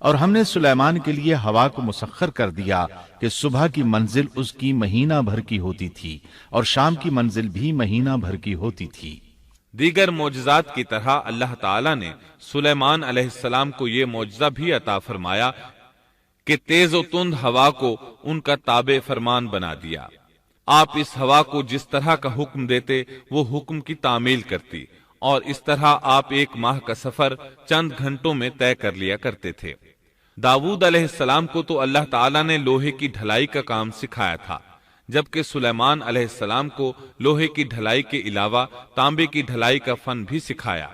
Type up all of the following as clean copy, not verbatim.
اور ہم نے سلیمان کے لیے ہوا کو مسخر کر دیا کہ صبح کی منزل اس کی مہینہ بھر کی ہوتی تھی اور شام کی منزل بھی مہینہ بھر کی ہوتی تھی۔ دیگر معجزات کی طرح اللہ تعالیٰ نے سلیمان علیہ السلام کو یہ معجزہ بھی عطا فرمایا کہ تیز و تند ہوا کو ان کا تابع فرمان بنا دیا۔ آپ اس ہوا کو جس طرح کا حکم دیتے وہ حکم کی تعمیل کرتی، اور اس طرح آپ ایک ماہ کا سفر چند گھنٹوں میں طے کر لیا کرتے تھے۔ داؤد علیہ السلام کو تو اللہ تعالیٰ نے لوہے کی ڈھلائی کا کام سکھایا تھا، جبکہ سلیمان علیہ السلام کو لوہے کی ڈھلائی کے علاوہ تانبے کی ڈھلائی کا فن بھی سکھایا۔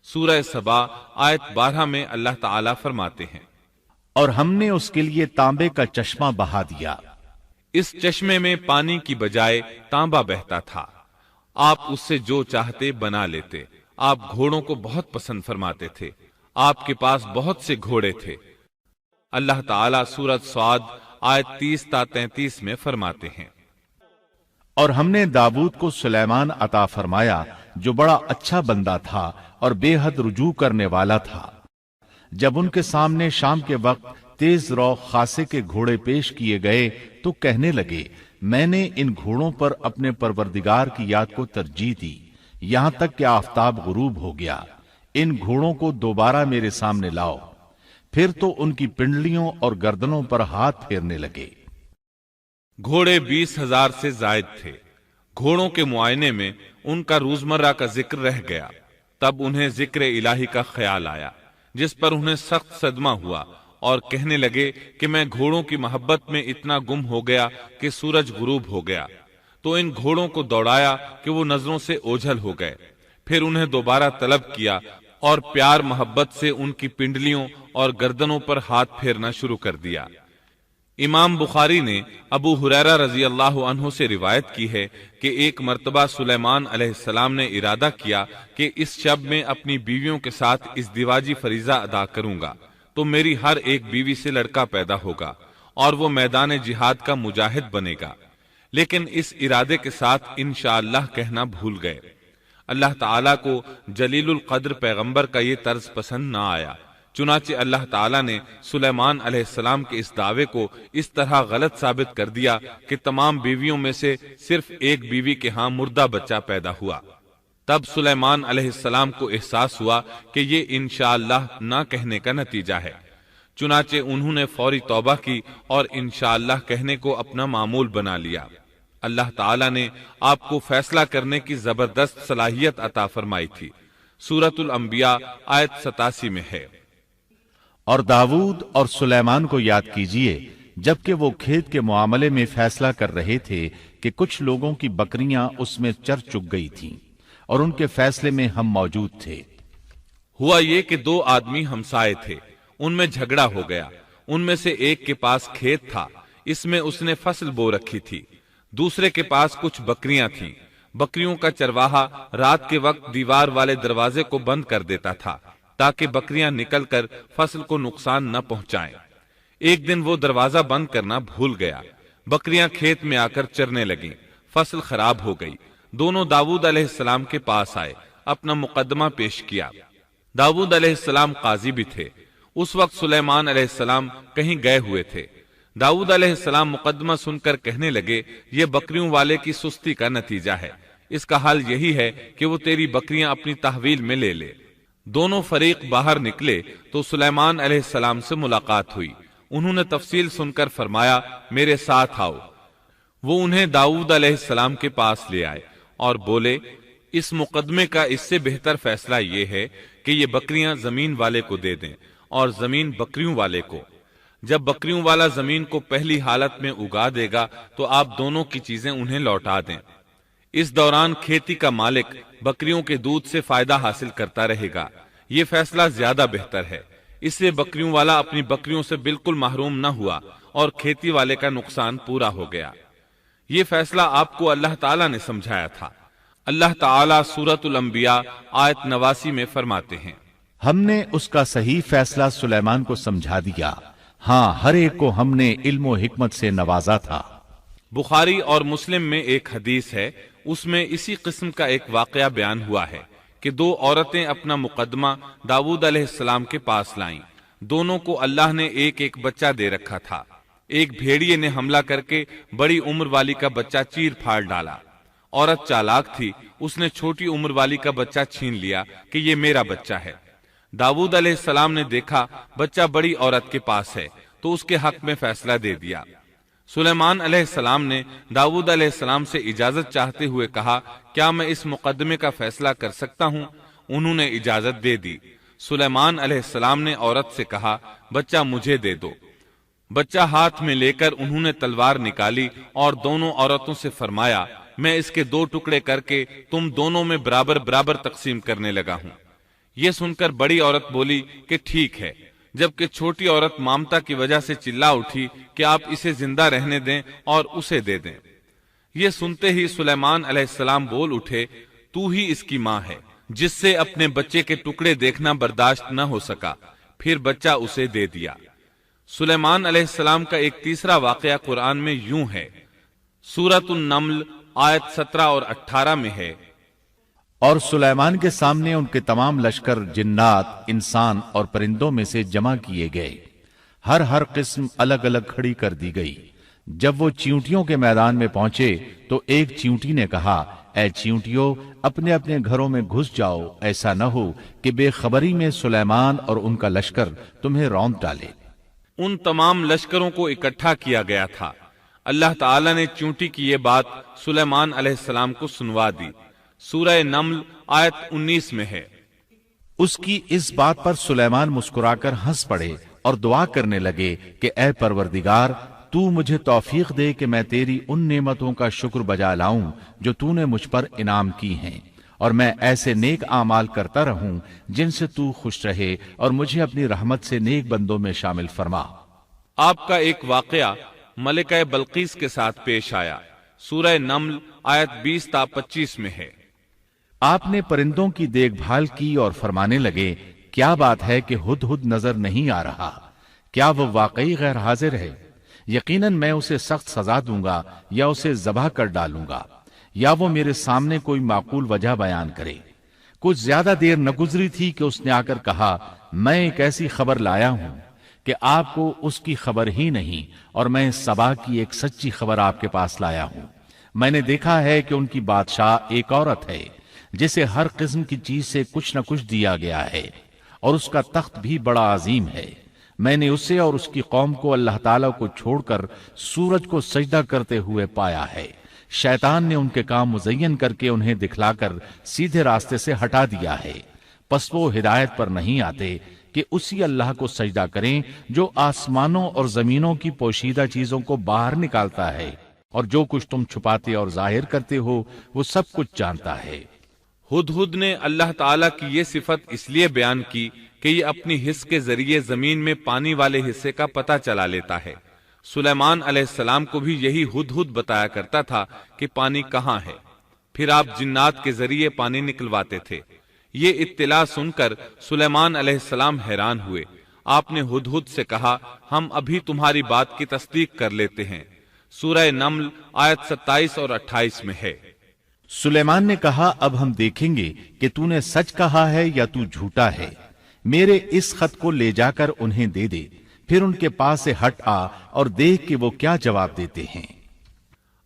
سورہ سبا آیت 12 میں اللہ تعالیٰ فرماتے ہیں، اور ہم نے اس کے لیے تانبے کا چشمہ بہا دیا۔ اس چشمے میں پانی کی بجائے تانبا بہتا تھا، آپ اس سے جو چاہتے بنا لیتے۔ آپ گھوڑوں کو بہت پسند فرماتے تھے، آپ کے پاس بہت سے گھوڑے تھے۔ اللہ تعالیٰ سورۃ صاد آیت 30 تا 33 میں فرماتے ہیں، اور ہم نے داؤد کو سلیمان عطا فرمایا جو بڑا اچھا بندہ تھا اور بے حد رجوع کرنے والا تھا۔ جب ان کے سامنے شام کے وقت تیز رو خاصے کے گھوڑے پیش کیے گئے تو کہنے لگے، میں نے ان گھوڑوں پر اپنے پروردگار کی یاد کو ترجیح دی یہاں تک کہ آفتاب غروب ہو گیا۔ ان گھوڑوں کو دوبارہ میرے سامنے لاؤ۔ پھر تو ان کی پنڈلیوں اور گردنوں پر ہاتھ پھیرنے لگے۔ گھوڑے 20,000 سے زائد تھے۔ گھوڑوں کے معائنے میں ان کا روزمرہ کا ذکر رہ گیا، تب انہیں ذکر الہی کا خیال آیا، جس پر انہیں سخت صدمہ ہوا اور کہنے لگے کہ میں گھوڑوں کی محبت میں اتنا گم ہو گیا کہ سورج غروب ہو گیا۔ تو ان گھوڑوں کو دوڑایا کہ وہ نظروں سے اوجھل ہو گئے، پھر انہیں دوبارہ طلب کیا اور پیار محبت سے ان کی پنڈلیوں اور گردنوں پر ہاتھ پھیرنا شروع کر دیا۔ امام بخاری نے ابو ہریرہ رضی اللہ عنہ سے روایت کی ہے کہ ایک مرتبہ سلیمان علیہ السلام نے ارادہ کیا کہ اس شب میں اپنی بیویوں کے ساتھ ازدواجی فریضہ ادا کروں گا تو میری ہر ایک بیوی سے لڑکا پیدا ہوگا اور وہ میدان جہاد کا مجاہد بنے گا، لیکن اس ارادے کے ساتھ انشاءاللہ کہنا بھول گئے۔ اللہ تعالیٰ کو جلیل القدر پیغمبر کا یہ طرز پسند نہ آیا، چنانچہ اللہ تعالیٰ نے سلیمان علیہ السلام کے اس دعوے کو اس طرح غلط ثابت کر دیا کہ تمام بیویوں میں سے صرف ایک بیوی کے ہاں مردہ بچہ پیدا ہوا۔ تب سلیمان علیہ السلام کو احساس ہوا کہ یہ انشاءاللہ نہ کہنے کا نتیجہ ہے، چنانچہ انہوں نے فوری توبہ کی اور انشاءاللہ کہنے کو اپنا معمول بنا لیا۔ اللہ تعالیٰ نے آپ کو فیصلہ کرنے کی زبردست صلاحیت عطا فرمائی تھی۔ سورۃ الانبیاء آیت 87 میں ہے، اور داؤد اور سلیمان کو یاد کیجئے جبکہ وہ کھیت کے معاملے میں فیصلہ کر رہے تھے کہ کچھ لوگوں کی بکریاں اس میں چر چگ گئی تھیں اور ان کے فیصلے میں ہم موجود تھے۔ ہوا یہ کہ دو آدمی ہمسائے تھے، ان میں جھگڑا ہو گیا۔ ان میں سے ایک کے پاس کھیت تھا، اس میں اس نے فصل بو رکھی تھی، دوسرے کے پاس کچھ بکریاں تھیں۔ بکریوں کا چرواہا رات کے وقت دیوار والے دروازے کو بند کر دیتا تھا تاکہ بکریاں نکل کر فصل کو نقصان نہ پہنچائیں۔ ایک دن وہ دروازہ بند کرنا بھول گیا، بکریاں کھیت میں آ کر چرنے لگیں، فصل خراب ہو گئی۔ دونوں داؤد علیہ السلام کے پاس آئے، اپنا مقدمہ پیش کیا۔ داؤد علیہ السلام قاضی بھی تھے۔ اس وقت سلیمان علیہ السلام کہیں گئے ہوئے تھے۔ داؤد علیہ السلام مقدمہ سن کر کہنے لگے، یہ بکریوں والے کی سستی کا نتیجہ ہے، اس کا حل یہی ہے کہ وہ تیری بکریاں اپنی تحویل میں لے لے۔ دونوں فریق باہر نکلے تو سلیمان علیہ السلام سے ملاقات ہوئی۔ انہوں نے تفصیل سن کر فرمایا، میرے ساتھ آؤ۔ وہ انہیں داؤد علیہ السلام کے پاس لے آئے اور بولے، اس مقدمے کا اس سے بہتر فیصلہ یہ ہے کہ یہ بکریاں زمین والے کو دے دیں اور زمین بکریوں والے کو۔ جب بکریوں والا زمین کو پہلی حالت میں اگا دے گا تو آپ دونوں کی چیزیں انہیں لوٹا دیں۔ اس دوران کھیتی کا مالک بکریوں کے دودھ سے فائدہ حاصل کرتا رہے گا۔ یہ فیصلہ زیادہ بہتر ہے۔ اس سے بکریوں والا اپنی بکریوں سے بالکل محروم نہ ہوا اور کھیتی والے کا نقصان پورا ہو گیا۔ یہ فیصلہ آپ کو اللہ تعالیٰ نے سمجھایا تھا۔ اللہ تعالیٰ سورۃ الانبیاء آیت 89 میں فرماتے ہیں، ہم نے اس کا صحیح فیصلہ سلیمان کو سمجھا دیا، ہاں ہر ایک کو ہم نے علم و حکمت سے نوازا تھا۔ بخاری اور مسلم میں ایک حدیث ہے، اس میں اسی قسم کا ایک واقعہ بیان ہوا ہے کہ دو عورتیں اپنا مقدمہ داؤد علیہ السلام کے پاس لائیں۔ دونوں کو اللہ نے ایک ایک بچہ دے رکھا تھا۔ ایک بھیڑیے نے حملہ کر کے بڑی عمر والی کا بچہ چیر پھاڑ ڈالا۔ عورت چالاک تھی، اس نے چھوٹی عمر والی کا بچہ چھین لیا کہ یہ میرا بچہ ہے۔ داؤد علیہ السلام نے دیکھا بچہ بڑی عورت کے پاس ہے تو اس کے حق میں فیصلہ دے دیا۔ سلیمان علیہ السلام نے داؤد علیہ السلام سے اجازت چاہتے ہوئے کہا، کیا میں اس مقدمے کا فیصلہ کر سکتا ہوں؟ انہوں نے اجازت دے دی۔ سلیمان علیہ السلام نے عورت سے کہا، بچہ مجھے دے دو۔ بچہ ہاتھ میں لے کر انہوں نے تلوار نکالی اور دونوں عورتوں سے فرمایا، میں اس کے 2 ٹکڑے کر کے تم دونوں میں برابر برابر تقسیم کرنے لگا ہوں۔ یہ سن کر بڑی عورت بولی کہ ٹھیک ہے، جبکہ چھوٹی عورت مامتا کی وجہ سے چلا اٹھی کہ آپ اسے زندہ رہنے دیں اور اسے دے دیں۔ یہ سنتے ہی سلیمان علیہ السلام بول اٹھے، تو ہی اس کی ماں ہے، جس سے اپنے بچے کے ٹکڑے دیکھنا برداشت نہ ہو سکا، پھر بچہ اسے دے دیا۔ سلیمان علیہ السلام کا ایک تیسرا واقعہ قرآن میں یوں ہے، سورۃ النمل آیت 17 اور 18 میں ہے، اور سلیمان کے سامنے ان کے تمام لشکر جنات، انسان اور پرندوں میں سے جمع کیے گئے، ہر قسم الگ الگ کھڑی کر دی گئی۔ جب وہ چیونٹیوں کے میدان میں پہنچے تو ایک چیونٹی نے کہا، اے چیونٹیوں، اپنے اپنے گھروں میں گھس جاؤ، ایسا نہ ہو کہ بے خبری میں سلیمان اور ان کا لشکر تمہیں روند ڈالے۔ ان تمام لشکروں کو اکٹھا کیا گیا تھا۔ اللہ تعالی نے چیونٹی کی یہ بات سلیمان علیہ السلام کو سنوا دی۔ سورہ نمل آیت 19 میں ہے، اس کی اس بات پر سلیمان مسکرا کر ہنس پڑے اور دعا کرنے لگے کہ اے پروردگار، تو مجھے توفیق دے کہ میں تیری ان نعمتوں کا شکر بجا لاؤں جو تو نے مجھ پر انعام کی ہیں، اور میں ایسے نیک اعمال کرتا رہوں جن سے تو خوش رہے، اور مجھے اپنی رحمت سے نیک بندوں میں شامل فرما۔ آپ کا ایک واقعہ ملکہ بلقیس کے ساتھ پیش آیا۔ سورہ نمل آیت 20 تا 25 میں ہے، آپ نے پرندوں کی دیکھ بھال کی اور فرمانے لگے، کیا بات ہے کہ ہدہد نظر نہیں آ رہا؟ کیا وہ واقعی غیر حاضر ہے؟ یقیناً میں اسے سخت سزا دوں گا یا اسے ذبح کر ڈالوں گا، یا وہ میرے سامنے کوئی معقول وجہ بیان کرے۔ کچھ زیادہ دیر نہ گزری تھی کہ اس نے آ کر کہا، میں ایک ایسی خبر لایا ہوں کہ آپ کو اس کی خبر ہی نہیں، اور میں سبا کی ایک سچی خبر آپ کے پاس لایا ہوں۔ میں نے دیکھا ہے کہ ان کی بادشاہ ایک عورت ہے جسے ہر قسم کی چیز سے کچھ نہ کچھ دیا گیا ہے، اور اس کا تخت بھی بڑا عظیم ہے۔ میں نے اسے اور اس کی قوم کو اللہ تعالیٰ کو چھوڑ کر سورج کو سجدہ کرتے ہوئے پایا ہے۔ شیطان نے ان کے کام مزین کر کے انہیں دکھلا کر سیدھے راستے سے ہٹا دیا ہے، پس وہ ہدایت پر نہیں آتے کہ اسی اللہ کو سجدہ کریں جو آسمانوں اور زمینوں کی پوشیدہ چیزوں کو باہر نکالتا ہے، اور جو کچھ تم چھپاتے اور ظاہر کرتے ہو وہ سب کچھ جانتا ہے۔ ہدہد نے اللہ تعالیٰ کی یہ صفت اس لیے بیان کی کہ یہ اپنی حس کے ذریعے زمین میں پانی والے حصے کا پتہ چلا لیتا ہے۔ سلیمان علیہ السلام کو بھی یہی ہدہد بتایا کرتا تھا کہ پانی کہاں ہے، پھر آپ جنات کے ذریعے پانی نکلواتے تھے۔ یہ اطلاع سن کر سلیمان علیہ السلام حیران ہوئے۔ آپ نے ہدہد سے کہا، ہم ابھی تمہاری بات کی تصدیق کر لیتے ہیں۔ سورہ نمل آیت 27 اور 28 میں ہے، سلیمان نے کہا، اب ہم دیکھیں گے کہ تو نے سچ کہا ہے یا تو جھوٹا ہے۔ میرے اس خط کو لے جا کر انہیں دے دے، پھر ان کے پاس سے ہٹ آ اور دیکھ کہ وہ کیا جواب دیتے ہیں۔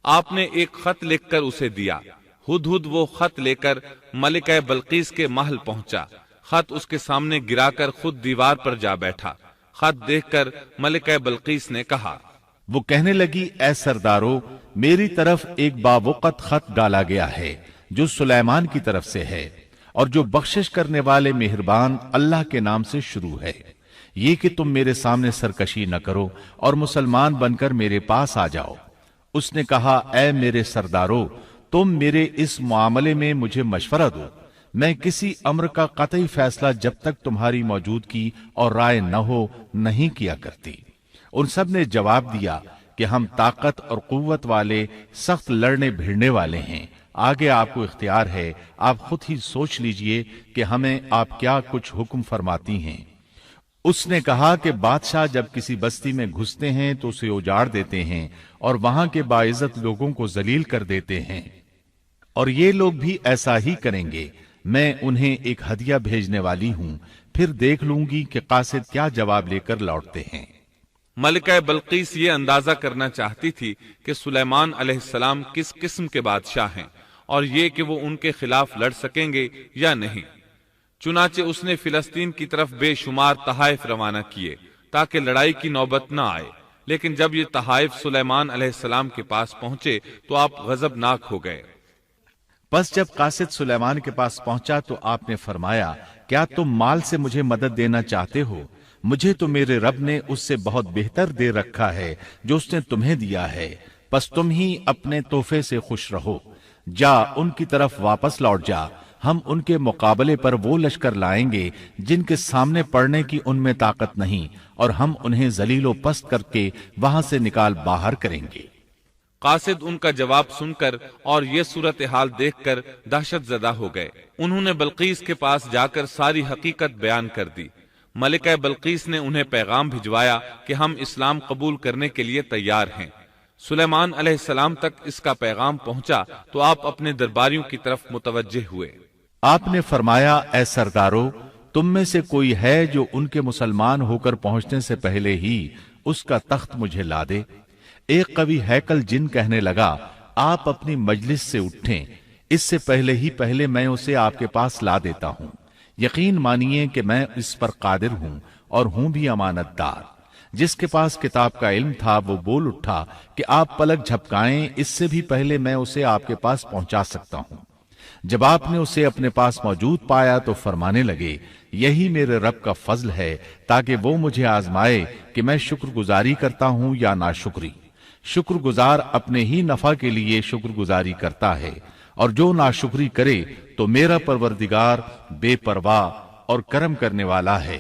آپ نے ایک خط لکھ کر اسے دیا۔ ہدہد وہ خط لے کر ملکہ بلقیس کے محل پہنچا۔ خط اس کے سامنے گرا کر خود دیوار پر جا بیٹھا۔ خط دیکھ کر ملکہ بلقیس نے کہا، وہ کہنے لگی، اے سردارو، میری طرف ایک باوقت خط ڈالا گیا ہے جو سلیمان کی طرف سے ہے، اور جو بخشش کرنے والے مہربان اللہ کے نام سے شروع ہے، یہ کہ تم میرے سامنے سرکشی نہ کرو اور مسلمان بن کر میرے پاس آ جاؤ۔ اس نے کہا، اے میرے سردارو، تم میرے اس معاملے میں مجھے مشورہ دو۔ میں کسی امر کا قطعی فیصلہ جب تک تمہاری موجودگی اور رائے نہ ہو نہیں کیا کرتی۔ ان سب نے جواب دیا کہ ہم طاقت اور قوت والے، سخت لڑنے بھیڑنے والے ہیں، آگے آپ کو اختیار ہے، آپ خود ہی سوچ لیجئے کہ ہمیں آپ کیا کچھ حکم فرماتی ہیں۔ اس نے کہا کہ بادشاہ جب کسی بستی میں گھستے ہیں تو اسے اجاڑ دیتے ہیں اور وہاں کے باعزت لوگوں کو ذلیل کر دیتے ہیں، اور یہ لوگ بھی ایسا ہی کریں گے، میں انہیں ایک ہدیہ بھیجنے والی ہوں، پھر دیکھ لوں گی کہ قاصد کیا جواب لے کر لوٹتے ہیں۔ ملکہ بلقیس یہ اندازہ کرنا چاہتی تھی کہ سلیمان علیہ السلام کس قسم کے بادشاہ ہیں اور یہ کہ وہ ان کے خلاف لڑ سکیں گے یا نہیں۔ چنانچہ اس نے فلسطین کی طرف بے شمار تحائف روانہ کیے تاکہ لڑائی کی نوبت نہ آئے، لیکن جب یہ تحائف سلیمان علیہ السلام کے پاس پہنچے تو آپ غضبناک ہو گئے۔ پس جب قاصد سلیمان کے پاس پہنچا تو آپ نے فرمایا، کیا تم مال سے مجھے مدد دینا چاہتے ہو؟ مجھے تو میرے رب نے اس سے بہت بہتر دے رکھا ہے جو اس نے تمہیں دیا ہے، پس تم ہی اپنے تحفے سے خوش رہو۔ جا ان کی طرف واپس لوٹ جا، ہم ان کے مقابلے پر وہ لشکر لائیں گے جن کے سامنے پڑنے کی ان میں طاقت نہیں، اور ہم انہیں ذلیل و پست کر کے وہاں سے نکال باہر کریں گے۔ قاصد ان کا جواب سن کر اور یہ صورتحال دیکھ کر دہشت زدہ ہو گئے۔ انہوں نے بلقیس کے پاس جا کر ساری حقیقت بیان کر دی۔ ملکہ بلقیس نے انہیں پیغام بھجوایا کہ ہم اسلام قبول کرنے کے لیے تیار ہیں۔ سلیمان علیہ السلام تک اس کا پیغام پہنچا تو آپ اپنے درباریوں کی طرف متوجہ ہوئے۔ آپ نے فرمایا، اے سردارو، تم میں سے کوئی ہے جو ان کے مسلمان ہو کر پہنچنے سے پہلے ہی اس کا تخت مجھے لا دے؟ ایک قوی ہیکل جن کہنے لگا، آپ اپنی مجلس سے اٹھیں، اس سے پہلے میں اسے آپ کے پاس لا دیتا ہوں۔ یقین مانیے کہ میں اس پر قادر ہوں اور ہوں بھی امانت دار۔ جس کے پاس کتاب کا علم تھا وہ بول اٹھا کہ آپ پلک جھپکائیں، اس سے بھی پہلے میں اسے آپ کے پاس پہنچا سکتا ہوں۔ جب آپ نے اسے اپنے پاس موجود پایا تو فرمانے لگے، یہی میرے رب کا فضل ہے تاکہ وہ مجھے آزمائے کہ میں شکر گزاری کرتا ہوں یا ناشکری۔ شکر گزار اپنے ہی نفع کے لیے شکر گزاری کرتا ہے، اور جو ناشکری کرے تو میرا پروردگار بے پرواہ اور کرم کرنے والا ہے۔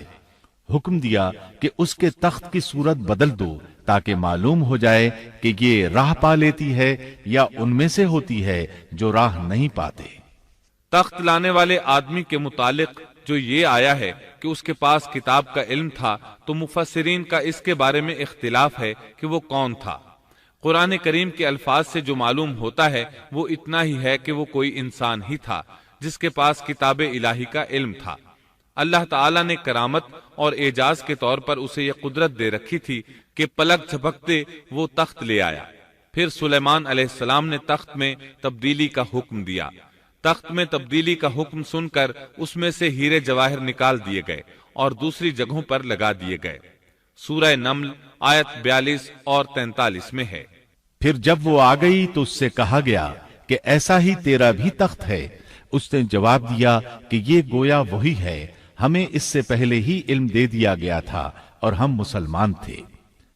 حکم دیا کہ اس کے تخت کی صورت بدل دو تاکہ معلوم ہو جائے کہ یہ راہ پا لیتی ہے یا ان میں سے ہوتی ہے جو راہ نہیں پاتے۔ تخت لانے والے آدمی کے متعلق جو یہ آیا ہے کہ اس کے پاس کتاب کا علم تھا، تو مفسرین کا اس کے بارے میں اختلاف ہے کہ وہ کون تھا۔ قرآن کریم کے الفاظ سے جو معلوم ہوتا ہے وہ اتنا ہی ہے کہ وہ کوئی انسان ہی تھا جس کے پاس کتاب الہی کا علم تھا۔ اللہ تعالیٰ نے کرامت اور اعجاز کے طور پر اسے یہ قدرت دے رکھی تھی کہ پلک جھپکتے وہ تخت لے آیا۔ پھر سلیمان علیہ السلام نے تخت میں تبدیلی کا حکم دیا۔ تخت میں تبدیلی کا حکم سن کر اس میں سے ہیرے جواہر نکال دیے گئے اور دوسری جگہوں پر لگا دیے گئے۔ سورہ نمل آیت 42 اور 43 میں ہے۔ پھر جب وہ آ گئی تو اس سے کہا گیا کہ ایسا ہی تیرا بھی تخت ہے۔ اس نے جواب دیا کہ یہ گویا وہی ہے، ہمیں اس سے پہلے ہی علم دے دیا گیا تھا اور ہم مسلمان تھے۔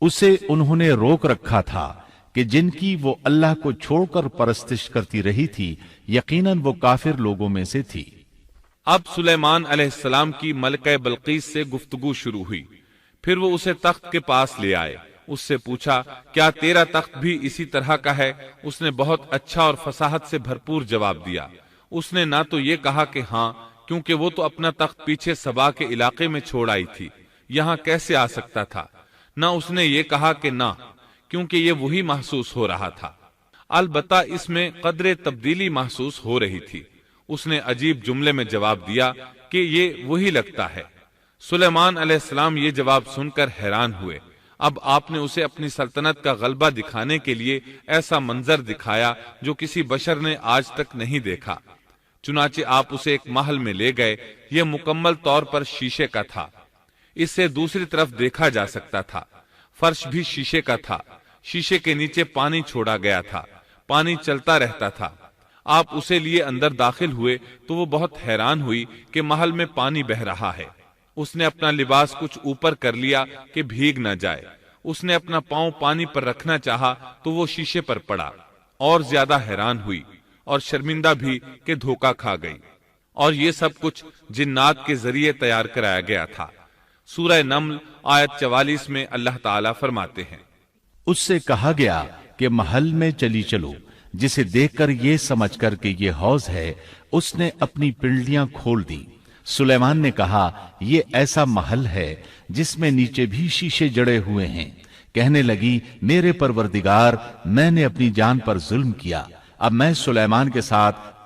اسے انہوں نے روک رکھا تھا کہ جن کی وہ اللہ کو چھوڑ کر پرستش کرتی رہی تھی، یقیناً وہ کافر لوگوں میں سے تھی۔ اب سلیمان علیہ السلام کی ملکہ بلقیس سے گفتگو شروع ہوئی۔ پھر وہ اسے تخت کے پاس لے آئے۔ اس سے پوچھا، کیا تیرا تخت بھی اسی طرح کا ہے؟ اس نے بہت اچھا اور فصاحت سے بھرپور جواب دیا۔ اس نے نہ تو یہ کہا کہ ہاں، کیونکہ وہ تو اپنا تخت پیچھے سبا کے علاقے میں چھوڑ آئی تھی، یہاں کیسے آ سکتا تھا، نہ اس نے یہ کہا کہ نہ، کیونکہ یہ وہی محسوس ہو رہا تھا۔ البتہ اس میں قدر تبدیلی محسوس ہو رہی تھی۔ اس نے عجیب جملے میں جواب دیا کہ یہ وہی لگتا ہے۔ سلیمان علیہ السلام یہ جواب سن کر حیران ہوئے۔ اب آپ نے اسے اپنی سلطنت کا غلبہ دکھانے کے لیے ایسا منظر دکھایا جو کسی بشر نے آج تک نہیں دیکھا۔ چنانچہ آپ اسے ایک محل میں لے گئے۔ یہ مکمل طور پر شیشے کا تھا، اس سے دوسری طرف دیکھا جا سکتا تھا۔ فرش بھی شیشے کا تھا، شیشے کے نیچے پانی چھوڑا گیا تھا، پانی چلتا رہتا تھا۔ آپ اسے لیے اندر داخل ہوئے تو وہ بہت حیران ہوئی کہ محل میں پانی بہہ رہا ہے۔ اس نے اپنا لباس کچھ اوپر کر لیا کہ بھیگ نہ جائے۔ اس نے اپنا پاؤں پانی پر رکھنا چاہا تو وہ شیشے پر پڑا، اور زیادہ حیران ہوئی اور شرمندہ بھی کہ دھوکا کھا گئی۔ اور یہ سب کچھ جنات کے ذریعے تیار کرایا گیا تھا۔ سورہ نمل آیت 44 میں اللہ تعالیٰ فرماتے ہیں، اس سے کہا گیا کہ محل میں چلی چلو، جسے دیکھ کر یہ سمجھ کر کہ یہ حوض ہے، اس نے اپنی پنڈلیاں کھول دی۔ سلیمان نے کہا، یہ ایسا محل ہے جس میں نیچے بھی شیشے جڑے ہوئے ہیں۔ کہنے لگی، میرے پروردگار، میں نے اپنی جان پر ظلم کیا، اب میں سلیمان کے ساتھ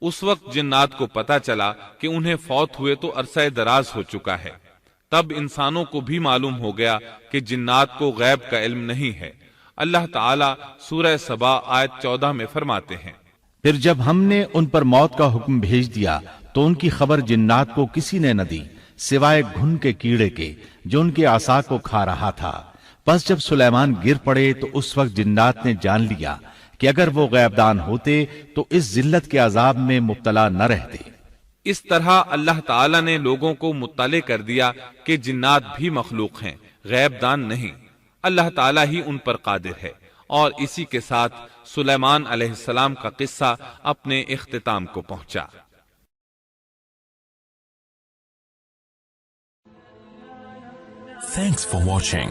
اس وقت جنات کو پتا چلا کہ انہیں فوت ہوئے تو عرصہ دراز ہو چکا ہے۔ تب انسانوں کو بھی معلوم ہو گیا کہ جنات کو غیب کا علم نہیں ہے۔ اللہ تعالیٰ سورہ سبا آیت 14 میں فرماتے ہیں، پھر جب ہم نے ان پر موت کا حکم بھیج دیا تو ان کی خبر جنات کو کسی نے نہ دی سوائے گھن کے کیڑے کے جو ان کے عصا کو کھا رہا تھا۔ پس جب سلیمان گر پڑے تو اس وقت جنات نے جان لیا کہ اگر وہ غیب دان ہوتے تو اس ذلت کے عذاب میں مبتلا نہ رہتے۔ اس طرح اللہ تعالیٰ نے لوگوں کو مطلع کر دیا کہ جنات بھی مخلوق ہیں، غیب دان نہیں۔ اللہ تعالیٰ ہی ان پر قادر ہے۔ اور اسی کے ساتھ سلیمان علیہ السلام کا قصہ اپنے اختتام کو پہنچا۔ Thanks for watching.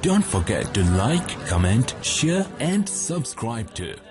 Don't forget to like, comment, share and subscribe to